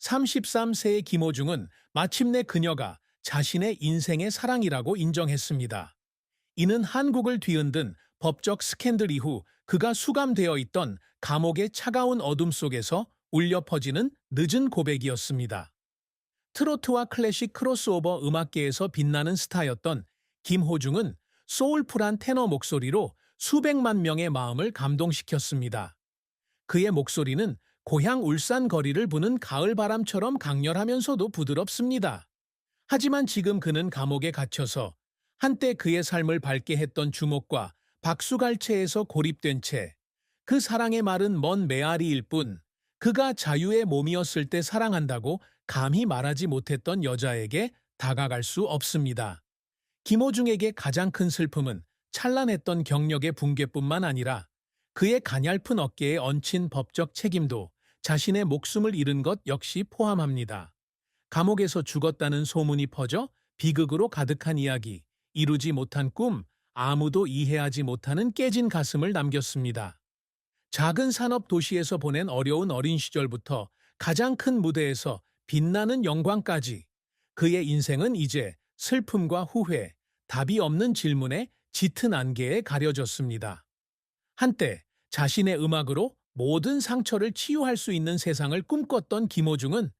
33세의 김호중은 마침내 그녀가 자신의 인생의 사랑이라고 인정했습니다. 이는 한국을 뒤흔든 법적 스캔들 이후 그가 수감되어 있던 감옥의 차가운 어둠 속에서 울려 퍼지는 늦은 고백이었습니다. 트로트와 클래식 크로스오버 음악계에서 빛나는 스타였던 김호중은 소울풀한 테너 목소리로 수백만 명의 마음을 감동시켰습니다. 그의 목소리는 고향 울산 거리를 부는 가을바람처럼 강렬하면서도 부드럽습니다. 하지만 지금 그는 감옥에 갇혀서 한때 그의 삶을 밝게 했던 주목과 박수갈채에서 고립된 채 그 사랑의 말은 먼 메아리일 뿐 그가 자유의 몸이었을 때 사랑한다고 감히 말하지 못했던 여자에게 다가갈 수 없습니다. 김호중에게 가장 큰 슬픔은 찬란했던 경력의 붕괴뿐만 아니라 그의 가냘픈 어깨에 얹힌 법적 책임도 자신의 목숨을 잃은 것 역시 포함합니다. 감옥에서 죽었다는 소문이 퍼져 비극으로 가득한 이야기, 이루지 못한 꿈, 아무도 이해하지 못하는 깨진 가슴을 남겼습니다. 작은 산업 도시에서 보낸 어려운 어린 시절부터 가장 큰 무대에서 빛나는 영광까지 그의 인생은 이제 슬픔과 후회, 답이 없는 질문에 짙은 안개에 가려졌습니다. 한때 자신의 음악으로 모든 상처를 치유할 수 있는 세상을 꿈꿨던 김호중은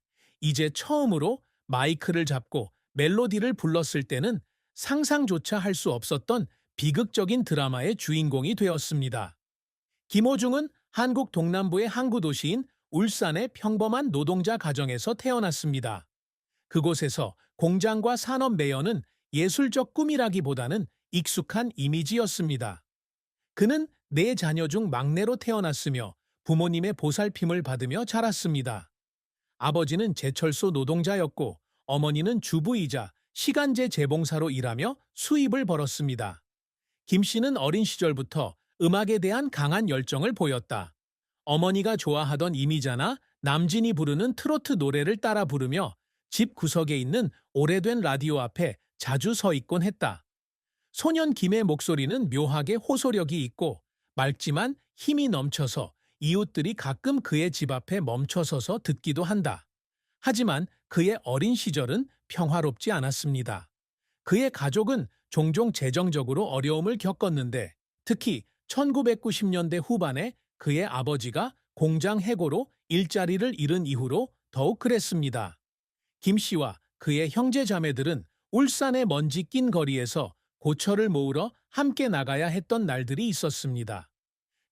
이제 처음으로 마이크를 잡고 멜로디를 불렀을 때는 상상조차 할 수 없었던 비극적인 드라마의 주인공이 되었습니다. 김호중은 한국 동남부의 항구 도시인 울산의 평범한 노동자 가정에서 태어났습니다. 그곳에서 공장과 산업 매연은 예술적 꿈이라기보다는 익숙한 이미지였습니다. 그는 네 자녀 중 막내로 태어났으며 부모님의 보살핌을 받으며 자랐습니다. 아버지는 제철소 노동자였고 어머니는 주부이자 시간제 재봉사로 일하며 수입을 벌었습니다. 김 씨는 어린 시절부터 음악에 대한 강한 열정을 보였다. 어머니가 좋아하던 이미자나 남진이 부르는 트로트 노래를 따라 부르며 집 구석에 있는 오래된 라디오 앞에 자주 서 있곤 했다. 소년 김의 목소리는 묘하게 호소력이 있고 맑지만 힘이 넘쳐서 이웃들이 가끔 그의 집 앞에 멈춰서서 듣기도 한다. 하지만 그의 어린 시절은 평화롭지 않았습니다. 그의 가족은 종종 재정적으로 어려움을 겪었는데 특히 1990년대 후반에 그의 아버지가 공장 해고로 일자리를 잃은 이후로 더욱 그랬습니다. 김 씨와 그의 형제 자매들은 울산의 먼지 낀 거리에서 고철을 모으러 함께 나가야 했던 날들이 있었습니다.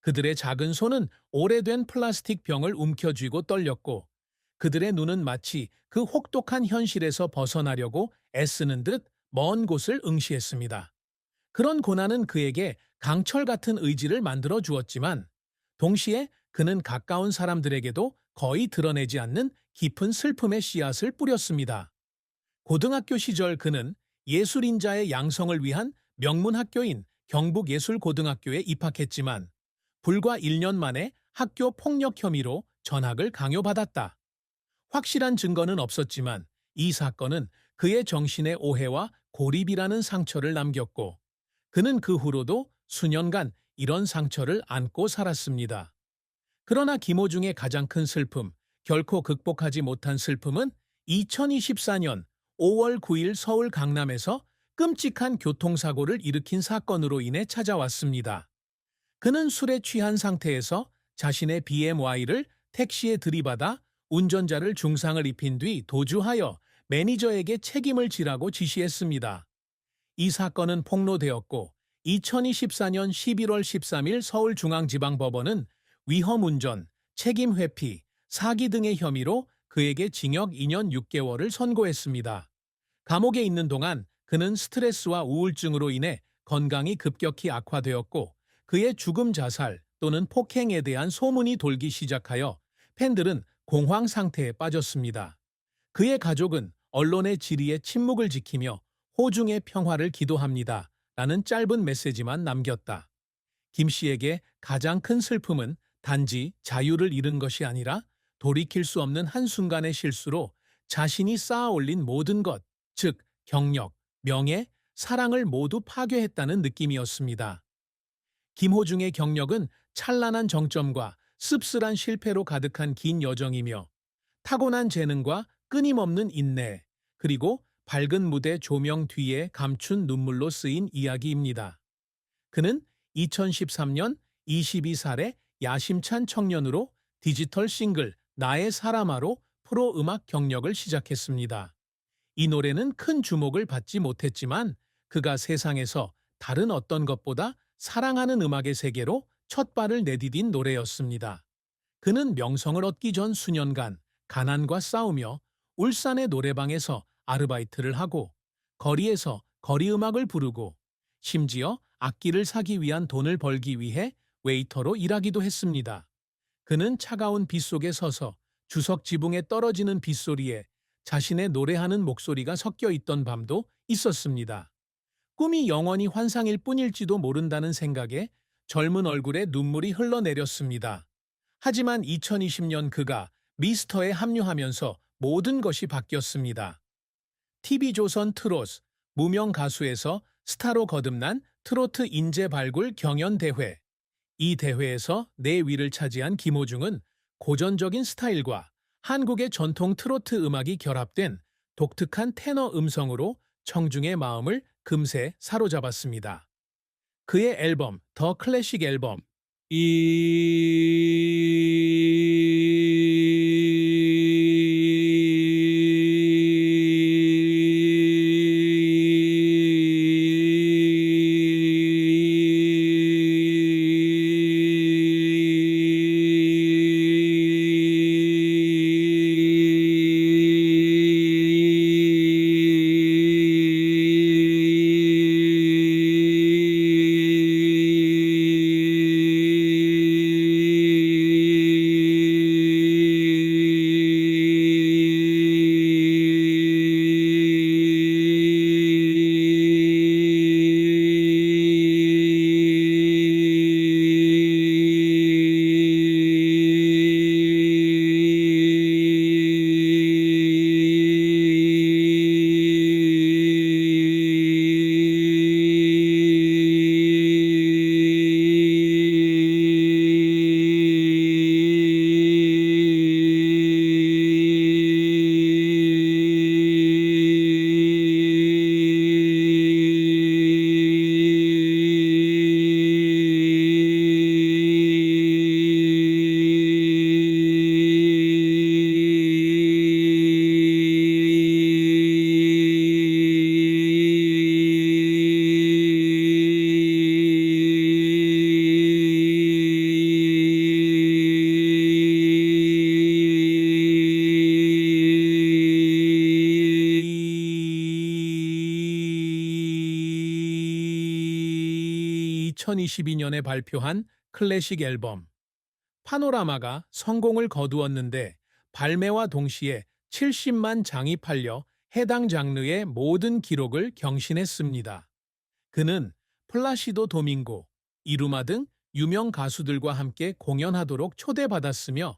그들의 작은 손은 오래된 플라스틱 병을 움켜쥐고 떨렸고 그들의 눈은 마치 그 혹독한 현실에서 벗어나려고 애쓰는 듯 먼 곳을 응시했습니다. 그런 고난은 그에게 강철 같은 의지를 만들어 주었지만 동시에 그는 가까운 사람들에게도 거의 드러내지 않는 깊은 슬픔의 씨앗을 뿌렸습니다. 고등학교 시절 그는 예술인자의 양성을 위한 명문 학교인 경북예술고등학교에 입학했지만 불과 1년 만에 학교 폭력 혐의로 전학을 강요받았다. 확실한 증거는 없었지만 이 사건은 그의 정신의 오해와 고립이라는 상처를 남겼고 그는 그 후로도 수년간 이런 상처를 안고 살았습니다. 그러나 김호중의 가장 큰 슬픔, 결코 극복하지 못한 슬픔은 2024년 5월 9일 서울 강남에서 끔찍한 교통사고를 일으킨 사건으로 인해 찾아왔습니다. 그는 술에 취한 상태에서 자신의 BMW를 택시에 들이받아 운전자를 중상을 입힌 뒤 도주하여 매니저에게 책임을 지라고 지시했습니다. 이 사건은 폭로되었고 2024년 11월 13일 서울중앙지방법원은 위험운전, 책임회피, 사기 등의 혐의로 그에게 징역 2년 6개월을 선고했습니다. 감옥에 있는 동안 그는 스트레스와 우울증으로 인해 건강이 급격히 악화되었고 그의 죽음 자살 또는 폭행에 대한 소문이 돌기 시작하여 팬들은 공황 상태에 빠졌습니다. 그의 가족은 언론의 질의에 침묵을 지키며 호중의 평화를 기도합니다. 라는 짧은 메시지만 남겼다. 김 씨에게 가장 큰 슬픔은 단지 자유를 잃은 것이 아니라 돌이킬 수 없는 한순간의 실수로 자신이 쌓아올린 모든 것, 즉 경력, 명예, 사랑을 모두 파괴했다는 느낌이었습니다. 김호중의 경력은 찬란한 정점과 씁쓸한 실패로 가득한 긴 여정이며 타고난 재능과 끊임없는 인내, 그리고 밝은 무대 조명 뒤에 감춘 눈물로 쓰인 이야기입니다. 그는 2013년 22살의 야심찬 청년으로 디지털 싱글 나의 사람아로 프로 음악 경력을 시작했습니다. 이 노래는 큰 주목을 받지 못했지만 그가 세상에서 다른 어떤 것보다 사랑하는 음악의 세계로 첫 발을 내디딘 노래였습니다. 그는 명성을 얻기 전 수년간 가난과 싸우며 울산의 노래방에서 아르바이트를 하고 거리에서 거리음악을 부르고 심지어 악기를 사기 위한 돈을 벌기 위해 웨이터로 일하기도 했습니다. 그는 차가운 빛 속에 서서 주석 지붕에 떨어지는 빗소리에 자신의 노래하는 목소리가 섞여 있던 밤도 있었습니다. 꿈이 영원히 환상일 뿐일지도 모른다는 생각에 젊은 얼굴에 눈물이 흘러내렸습니다. 하지만 2020년 그가 미스터에 합류하면서 모든 것이 바뀌었습니다. TV조선 트롯, 무명 가수에서 스타로 거듭난 트로트 인재 발굴 경연대회. 이 대회에서 내 위를 차지한 김호중은 고전적인 스타일과 한국의 전통 트로트 음악이 결합된 독특한 테너 음성으로 청중의 마음을 금세 사로잡았습니다. 그의 앨범, 더 클래식 앨범, 2022년에 발표한 클래식 앨범 파노라마가 성공을 거두었는데 발매와 동시에 70만 장이 팔려 해당 장르의 모든 기록을 경신했습니다. 그는 플라시도 도밍고, 이루마 등 유명 가수들과 함께 공연하도록 초대받았으며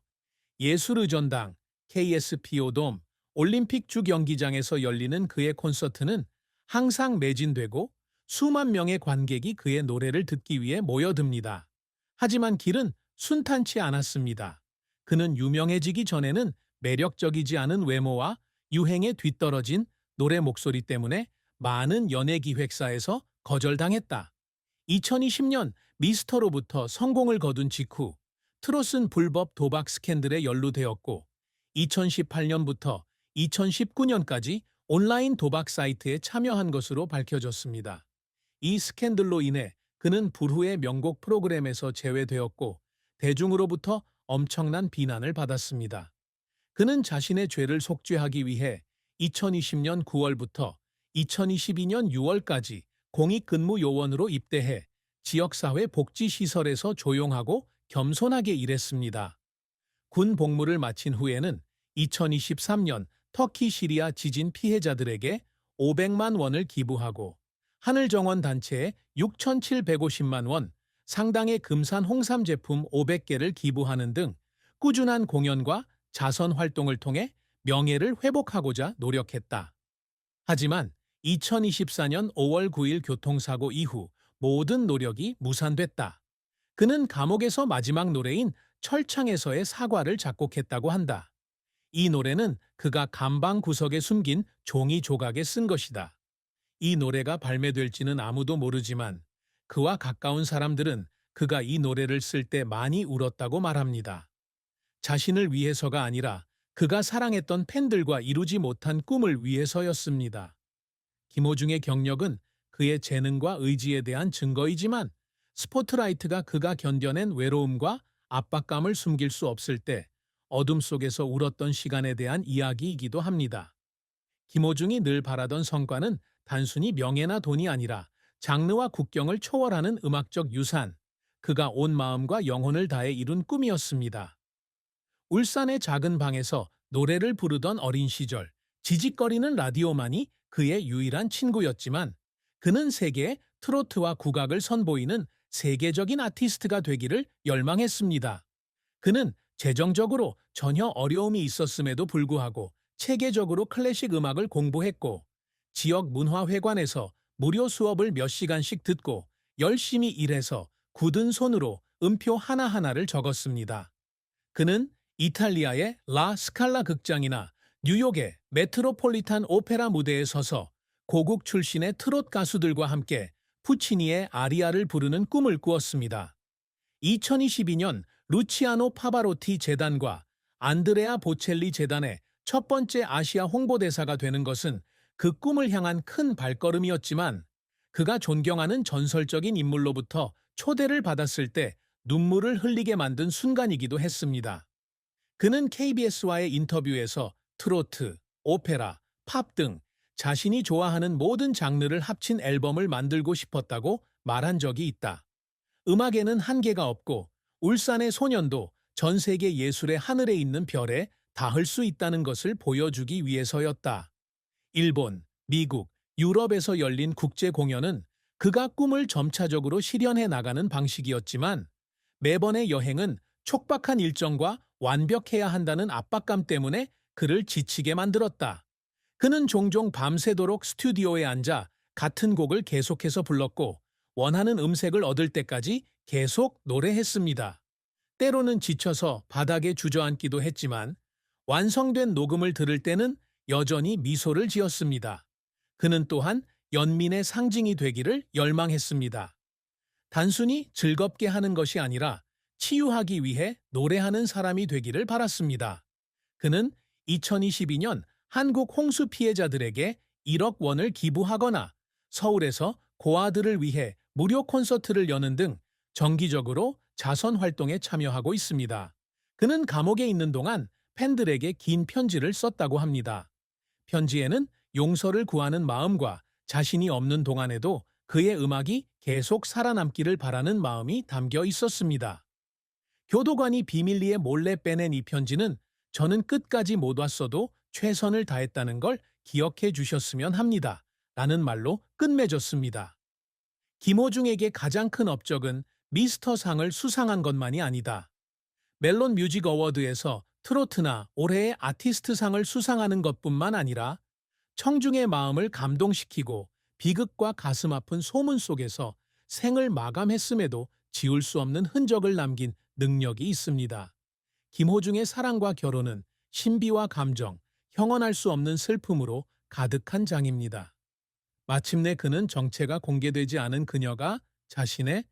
예술의전당, KSPO돔, 올림픽 주경기장에서 열리는 그의 콘서트는 항상 매진되고 수만 명의 관객이 그의 노래를 듣기 위해 모여듭니다. 하지만 길은 순탄치 않았습니다. 그는 유명해지기 전에는 매력적이지 않은 외모와 유행에 뒤떨어진 노래 목소리 때문에 많은 연예기획사에서 거절당했다. 2020년 미스터로부터 성공을 거둔 직후 트롯은 불법 도박 스캔들에 연루되었고 2018년부터 2019년까지 온라인 도박 사이트에 참여한 것으로 밝혀졌습니다. 이 스캔들로 인해 그는 불후의 명곡 프로그램에서 제외되었고 대중으로부터 엄청난 비난을 받았습니다. 그는 자신의 죄를 속죄하기 위해 2020년 9월부터 2022년 6월까지 공익근무 요원으로 입대해 지역사회 복지시설에서 조용하고 겸손하게 일했습니다. 군 복무를 마친 후에는 2023년 터키 시리아 지진 피해자들에게 500만 원을 기부하고 하늘정원 단체에 6,750만 원, 상당의 금산 홍삼 제품 500개를 기부하는 등 꾸준한 공연과 자선 활동을 통해 명예를 회복하고자 노력했다. 하지만 2024년 5월 9일 교통사고 이후 모든 노력이 무산됐다. 그는 감옥에서 마지막 노래인 철창에서의 사과를 작곡했다고 한다. 이 노래는 그가 감방 구석에 숨긴 종이 조각에 쓴 것이다. 이 노래가 발매될지는 아무도 모르지만 그와 가까운 사람들은 그가 이 노래를 쓸 때 많이 울었다고 말합니다. 자신을 위해서가 아니라 그가 사랑했던 팬들과 이루지 못한 꿈을 위해서였습니다. 김호중의 경력은 그의 재능과 의지에 대한 증거이지만 스포트라이트가 그가 견뎌낸 외로움과 압박감을 숨길 수 없을 때 어둠 속에서 울었던 시간에 대한 이야기이기도 합니다. 김호중이 늘 바라던 성과는 단순히 명예나 돈이 아니라 장르와 국경을 초월하는 음악적 유산, 그가 온 마음과 영혼을 다해 이룬 꿈이었습니다. 울산의 작은 방에서 노래를 부르던 어린 시절, 지직거리는 라디오만이 그의 유일한 친구였지만 그는 세계의 트로트와 국악을 선보이는 세계적인 아티스트가 되기를 열망했습니다. 그는 재정적으로 전혀 어려움이 있었음에도 불구하고 체계적으로 클래식 음악을 공부했고 지역 문화회관에서 무료 수업을 몇 시간씩 듣고 열심히 일해서 굳은 손으로 음표 하나하나를 적었습니다. 그는 이탈리아의 라 스칼라 극장이나 뉴욕의 메트로폴리탄 오페라 무대에 서서 고국 출신의 트롯 가수들과 함께 푸치니의 아리아를 부르는 꿈을 꾸었습니다. 2022년 루치아노 파바로티 재단과 안드레아 보첼리 재단의 첫 번째 아시아 홍보대사가 되는 것은 그 꿈을 향한 큰 발걸음이었지만 그가 존경하는 전설적인 인물로부터 초대를 받았을 때 눈물을 흘리게 만든 순간이기도 했습니다. 그는 KBS와의 인터뷰에서 트로트, 오페라, 팝 등 자신이 좋아하는 모든 장르를 합친 앨범을 만들고 싶었다고 말한 적이 있다. 음악에는 한계가 없고 울산의 소년도 전 세계 예술의 하늘에 있는 별에 닿을 수 있다는 것을 보여주기 위해서였다. 일본, 미국, 유럽에서 열린 국제 공연은 그가 꿈을 점차적으로 실현해 나가는 방식이었지만 매번의 여행은 촉박한 일정과 완벽해야 한다는 압박감 때문에 그를 지치게 만들었다. 그는 종종 밤새도록 스튜디오에 앉아 같은 곡을 계속해서 불렀고 원하는 음색을 얻을 때까지 계속 노래했습니다. 때로는 지쳐서 바닥에 주저앉기도 했지만 완성된 녹음을 들을 때는 여전히 미소를 지었습니다. 그는 또한 연민의 상징이 되기를 열망했습니다. 단순히 즐겁게 하는 것이 아니라 치유하기 위해 노래하는 사람이 되기를 바랐습니다. 그는 2022년 한국 홍수 피해자들에게 1억 원을 기부하거나 서울에서 고아들을 위해 무료 콘서트를 여는 등 정기적으로 자선 활동에 참여하고 있습니다. 그는 감옥에 있는 동안 팬들에게 긴 편지를 썼다고 합니다. 편지에는 용서를 구하는 마음과 자신이 없는 동안에도 그의 음악이 계속 살아남기를 바라는 마음이 담겨 있었습니다. 교도관이 비밀리에 몰래 빼낸 이 편지는 저는 끝까지 못 왔어도 최선을 다했다는 걸 기억해 주셨으면 합니다. 라는 말로 끝맺었습니다. 김호중에게 가장 큰 업적은 미스터 상을 수상한 것만이 아니다. 멜론 뮤직 어워드에서 트로트나 올해의 아티스트 상을 수상하는 것뿐만 아니라 청중의 마음을 감동시키고 비극과 가슴 아픈 소문 속에서 생을 마감했음에도 지울 수 없는 흔적을 남긴 능력이 있습니다. 김호중의 사랑과 결혼은 신비와 감정, 형언할 수 없는 슬픔으로 가득한 장입니다. 마침내 그는 정체가 공개되지 않은 그녀가 자신의